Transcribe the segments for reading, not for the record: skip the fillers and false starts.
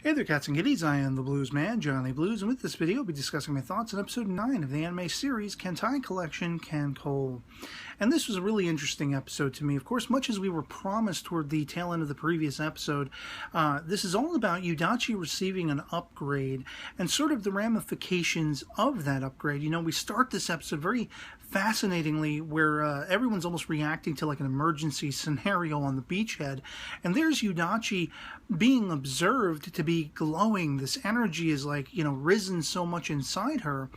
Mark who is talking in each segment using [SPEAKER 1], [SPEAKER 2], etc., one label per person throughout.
[SPEAKER 1] Hey there, cats and kitties. I am the Blues Man, Johnny Blues, and with this video, I'll be discussing my thoughts on episode 9 of the anime series Kantai Collection, KanColle. And this was a really interesting episode to me. Of course, much as we were promised toward the tail end of the previous episode, this is all about Yudachi receiving an upgrade and sort of the ramifications of that upgrade. You know, we start this episode very fascinatingly where everyone's almost reacting to like an emergency scenario on the beachhead, and there's Yudachi being observed to be glowing. This energy is like, you know, risen so much inside her,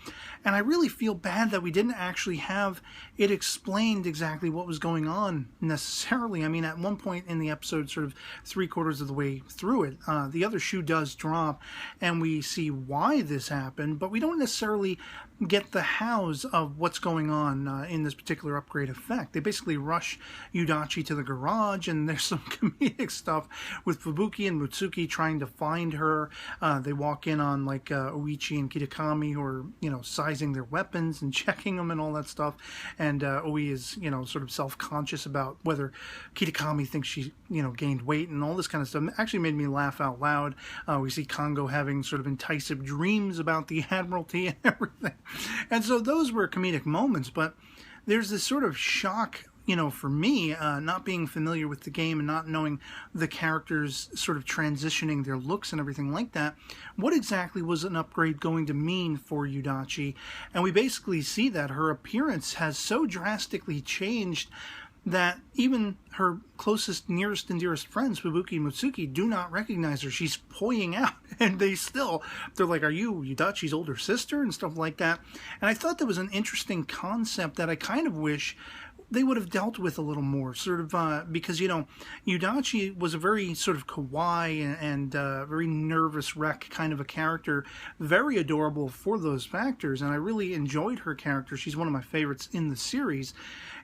[SPEAKER 1] and I really feel bad that we didn't actually have it explained exactly what was going on necessarily. I mean, at one point in the episode, sort of 3/4 of the way through it, the other shoe does drop and we see why this happened, but we don't necessarily get the hows of what's going on in this particular upgrade effect. They basically rush Yudachi to the garage, and there's some comedic stuff with Fubuki and Mutsuki trying to find her. They walk in on like Oichi and Kitakami, who are, you know, sizing their weapons and checking them and all that stuff. And Oi is, you know, sort of self-conscious about whether Kitakami thinks she, you know, gained weight and all this kind of stuff. It actually made me laugh out loud. We see Kongo having sort of enticing dreams about the Admiralty and everything. And so those were comedic moments, but there's this sort of shock, you know, for me, not being familiar with the game and not knowing the characters sort of transitioning their looks and everything like that. What exactly was an upgrade going to mean for Yudachi? And we basically see that her appearance has so drastically changed that even her closest, nearest, and dearest friends, Fubuki and Mutsuki, do not recognize her. She's pointing out, and they're like, "Are you Yudachi's older sister?" and stuff like that. And I thought that was an interesting concept that I kind of wish they would have dealt with a little more, sort of, because, you know, Yudachi was a very sort of kawaii and very nervous wreck kind of a character, very adorable for those factors, and I really enjoyed her character. She's one of my favorites in the series,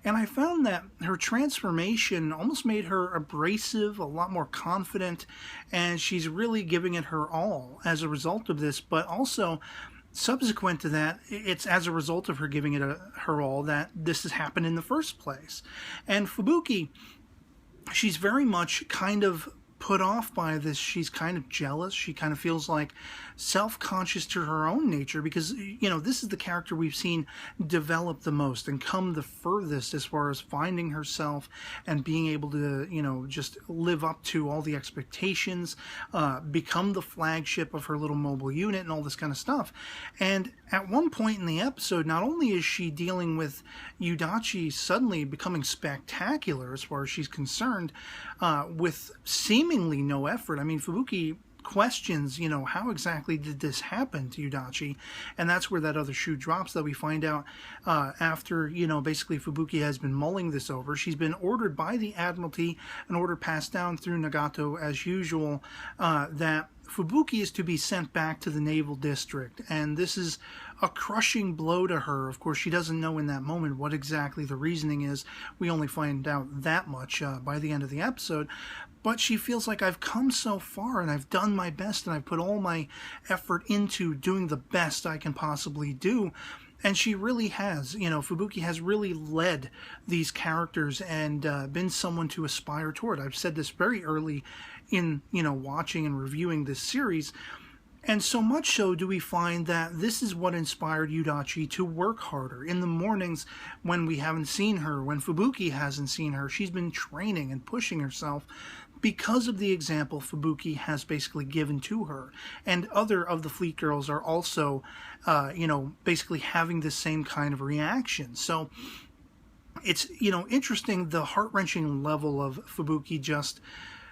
[SPEAKER 1] and I found that her transformation almost made her abrasive, a lot more confident, and she's really giving it her all as a result of this, but also subsequent to that, it's as a result of her giving it her all that this has happened in the first place. And Fubuki, she's very much kind of put off by this. She's kind of jealous. She kind of feels like self-conscious to her own nature because, you know, this is the character we've seen develop the most and come the furthest as far as finding herself and being able to, you know, just live up to all the expectations, become the flagship of her little mobile unit and all this kind of stuff. And at one point in the episode, not only is she dealing with Yudachi suddenly becoming spectacular as far as she's concerned, with seemingly no effort. I mean, Fubuki questions, you know, how exactly did this happen to Yudachi? And that's where that other shoe drops that we find out after, you know, basically Fubuki has been mulling this over. She's been ordered by the Admiralty, an order passed down through Nagato as usual, that Fubuki is to be sent back to the Naval District, and this is a crushing blow to her. Of course, she doesn't know in that moment what exactly the reasoning is. We only find out that much by the end of the episode. But she feels like I've come so far and I've done my best and I've put all my effort into doing the best I can possibly do. And she really has, you know, Fubuki has really led these characters and been someone to aspire toward. I've said this very early in, you know, watching and reviewing this series. And so much so do we find that this is what inspired Yudachi to work harder. In the mornings when we haven't seen her, when Fubuki hasn't seen her, she's been training and pushing herself because of the example Fubuki has basically given to her. And other of the Fleet Girls are also, you know, basically having the same kind of reaction. So it's, you know, interesting the heart-wrenching level of Fubuki just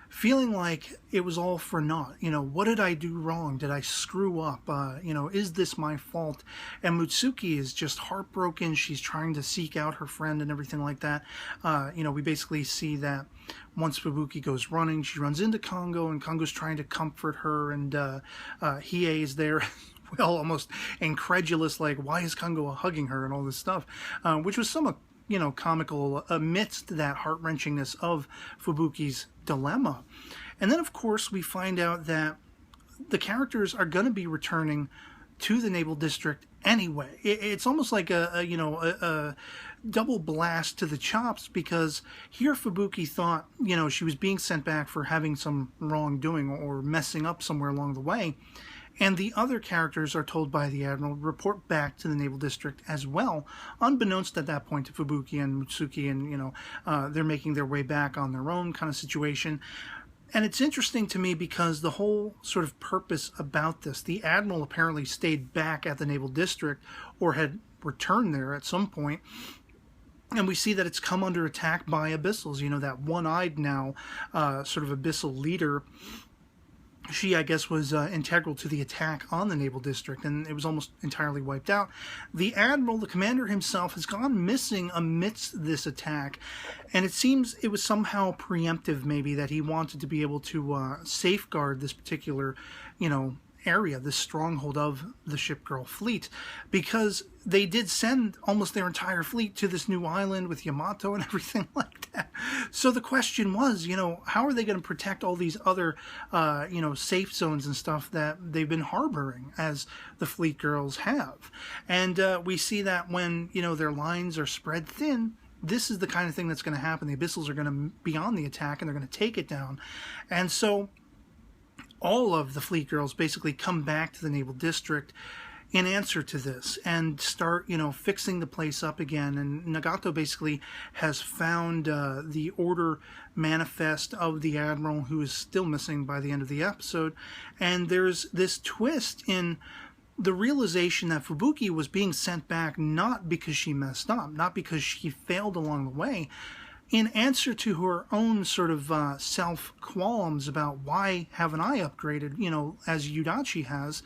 [SPEAKER 1] feeling like it was all for naught. You know, what did I do wrong? Did I screw up? You know, is this my fault? And Mutsuki is just heartbroken. She's trying to seek out her friend and everything like that. You know, we basically see that once Fubuki goes running, she runs into Kongo, and Kongo's trying to comfort her, and Hiei is there, well, almost incredulous, like, why is Kongo hugging her and all this stuff, which was somewhat, you know, comical amidst that heart-wrenchingness of Fubuki's dilemma. And then, of course, we find out that the characters are going to be returning to the Naval District anyway. It's almost like a double blast to the chops, because here Fubuki thought, you know, she was being sent back for having some wrongdoing or messing up somewhere along the way. And the other characters are told by the Admiral to report back to the Naval District as well, unbeknownst at that point to Fubuki and Mitsuki, and, you know, they're making their way back on their own kind of situation. And it's interesting to me because the whole sort of purpose about this, the Admiral apparently stayed back at the Naval District or had returned there at some point. And we see that it's come under attack by Abyssals, you know, that one-eyed now sort of Abyssal leader. She, I guess, was integral to the attack on the Naval District, and it was almost entirely wiped out. The Admiral, the commander himself, has gone missing amidst this attack, and it seems it was somehow preemptive, maybe, that he wanted to be able to safeguard this particular, you know, area, this stronghold of the Shipgirl fleet, because they did send almost their entire fleet to this new island with Yamato and everything like that. So the question was, you know, how are they going to protect all these other, you know, safe zones and stuff that they've been harboring, as the fleet girls have? And we see that when, you know, their lines are spread thin, this is the kind of thing that's going to happen. The Abyssals are going to be on the attack, and they're going to take it down. And so all of the fleet girls basically come back to the Naval District in answer to this and start, you know, fixing the place up again. And Nagato basically has found the order manifest of the Admiral, who is still missing by the end of the episode. And there's this twist in the realization that Fubuki was being sent back not because she messed up, not because she failed along the way, in answer to her own sort of self-qualms about why haven't I upgraded, you know, as Yudachi has.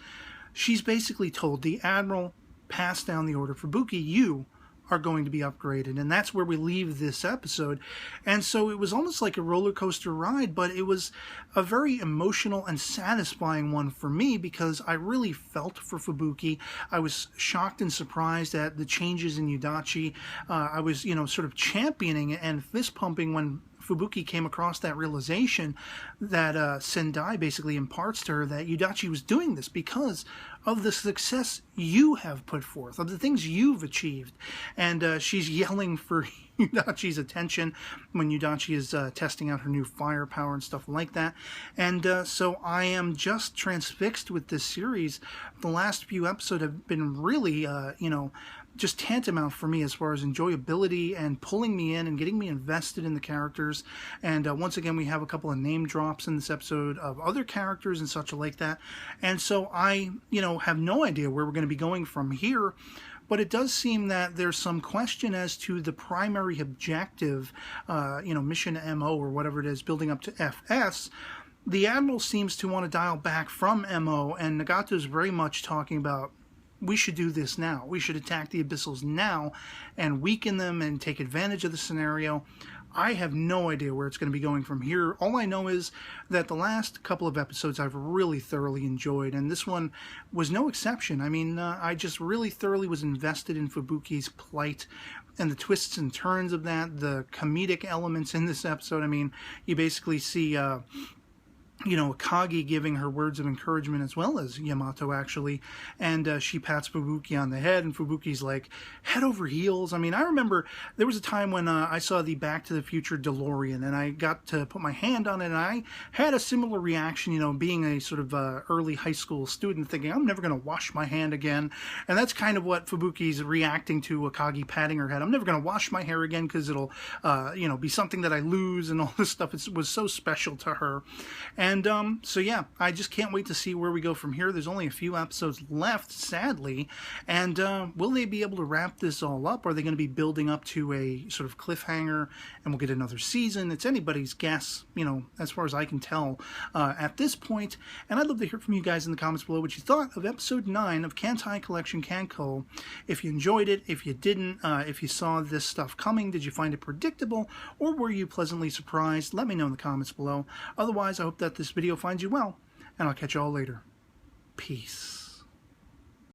[SPEAKER 1] She's basically told the Admiral passed down the order, Fubuki, you are going to be upgraded. And that's where we leave this episode. And so it was almost like a roller coaster ride, but it was a very emotional and satisfying one for me, because I really felt for Fubuki. I was shocked and surprised at the changes in Yudachi. I was, you know, sort of championing and fist pumping when Fubuki came across that realization that Sendai basically imparts to her, that Yudachi was doing this because of the success you have put forth, of the things you've achieved. And she's yelling for Yudachi's attention when Yudachi is testing out her new firepower and stuff like that. And so I am just transfixed with this series. The last few episodes have been really, you know, just tantamount for me as far as enjoyability and pulling me in and getting me invested in the characters. And once again, we have a couple of name drops in this episode of other characters and such like that. And so I, you know, have no idea where we're going to be going from here. But it does seem that there's some question as to the primary objective, you know, mission MO or whatever it is, building up to FS. The Admiral seems to want to dial back from MO, and Nagato's very much talking about, we should do this now. We should attack the Abyssals now and weaken them and take advantage of the scenario. I have no idea where it's going to be going from here. All I know is that the last couple of episodes I've really thoroughly enjoyed, and this one was no exception. I mean, I just really thoroughly was invested in Fubuki's plight and the twists and turns of that, the comedic elements in this episode. I mean, you basically see you know, Akagi giving her words of encouragement as well as Yamato, actually. And she pats Fubuki on the head, and Fubuki's like, head over heels. I mean, I remember there was a time when I saw the Back to the Future DeLorean, and I got to put my hand on it, and I had a similar reaction, you know, being a sort of early high school student, thinking, I'm never going to wash my hand again. And that's kind of what Fubuki's reacting to Akagi patting her head. I'm never going to wash my hair again because it'll, you know, be something that I lose and all this stuff. It was so special to her. And so yeah, I just can't wait to see where we go from here. There's only a few episodes left, sadly. And will they be able to wrap this all up? Are they going to be building up to a sort of cliffhanger and we'll get another season? It's anybody's guess, you know, as far as I can tell at this point. And I'd love to hear from you guys in the comments below what you thought of episode 9 of Kantai Collection KanColle. If you enjoyed it, if you didn't, if you saw this stuff coming, did you find it predictable, or were you pleasantly surprised? Let me know in the comments below. Otherwise, I hope that this video finds you well, and I'll catch you all later. Peace.